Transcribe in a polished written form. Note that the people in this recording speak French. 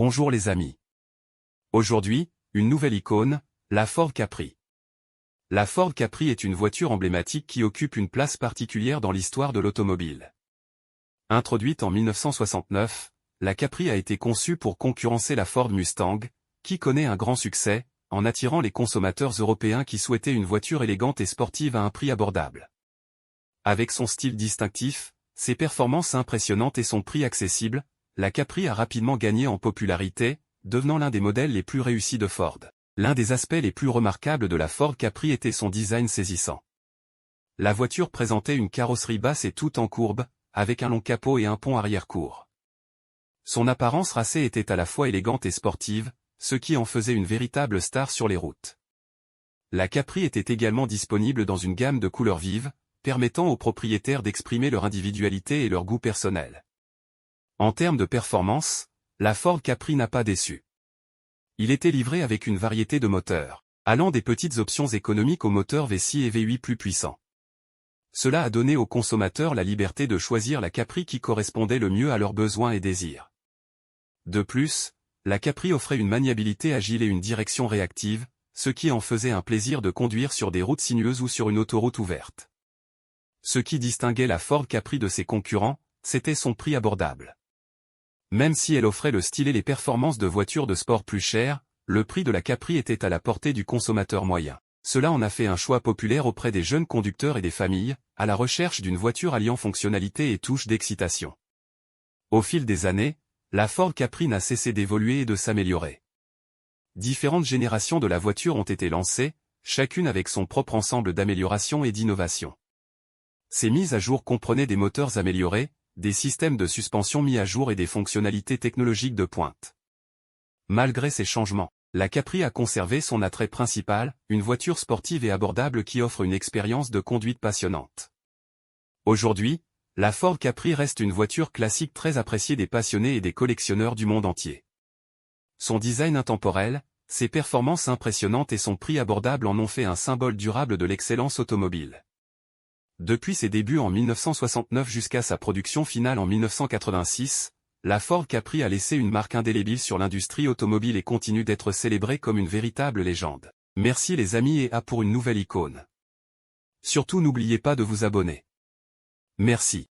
Bonjour les amis. Aujourd'hui, une nouvelle icône, la Ford Capri. La Ford Capri est une voiture emblématique qui occupe une place particulière dans l'histoire de l'automobile. Introduite en 1969, la Capri a été conçue pour concurrencer la Ford Mustang, qui connaît un grand succès, en attirant les consommateurs européens qui souhaitaient une voiture élégante et sportive à un prix abordable. Avec son style distinctif, ses performances impressionnantes et son prix accessible, la Capri a rapidement gagné en popularité, devenant l'un des modèles les plus réussis de Ford. L'un des aspects les plus remarquables de la Ford Capri était son design saisissant. La voiture présentait une carrosserie basse et toute en courbe, avec un long capot et un pont arrière court. Son apparence racée était à la fois élégante et sportive, ce qui en faisait une véritable star sur les routes. La Capri était également disponible dans une gamme de couleurs vives, permettant aux propriétaires d'exprimer leur individualité et leur goût personnel. En termes de performance, la Ford Capri n'a pas déçu. Il était livré avec une variété de moteurs, allant des petites options économiques aux moteurs V6 et V8 plus puissants. Cela a donné aux consommateurs la liberté de choisir la Capri qui correspondait le mieux à leurs besoins et désirs. De plus, la Capri offrait une maniabilité agile et une direction réactive, ce qui en faisait un plaisir de conduire sur des routes sinueuses ou sur une autoroute ouverte. Ce qui distinguait la Ford Capri de ses concurrents, c'était son prix abordable. Même si elle offrait le style et les performances de voitures de sport plus chères, le prix de la Capri était à la portée du consommateur moyen. Cela en a fait un choix populaire auprès des jeunes conducteurs et des familles, à la recherche d'une voiture alliant fonctionnalité et touche d'excitation. Au fil des années, la Ford Capri n'a cessé d'évoluer et de s'améliorer. Différentes générations de la voiture ont été lancées, chacune avec son propre ensemble d'améliorations et d'innovations. Ces mises à jour comprenaient des moteurs améliorés, des systèmes de suspension mis à jour et des fonctionnalités technologiques de pointe. Malgré ces changements, la Capri a conservé son attrait principal, une voiture sportive et abordable qui offre une expérience de conduite passionnante. Aujourd'hui, la Ford Capri reste une voiture classique très appréciée des passionnés et des collectionneurs du monde entier. Son design intemporel, ses performances impressionnantes et son prix abordable en ont fait un symbole durable de l'excellence automobile. Depuis ses débuts en 1969 jusqu'à sa production finale en 1986, la Ford Capri a laissé une marque indélébile sur l'industrie automobile et continue d'être célébrée comme une véritable légende. Merci les amis et à pour une nouvelle icône. Surtout n'oubliez pas de vous abonner. Merci.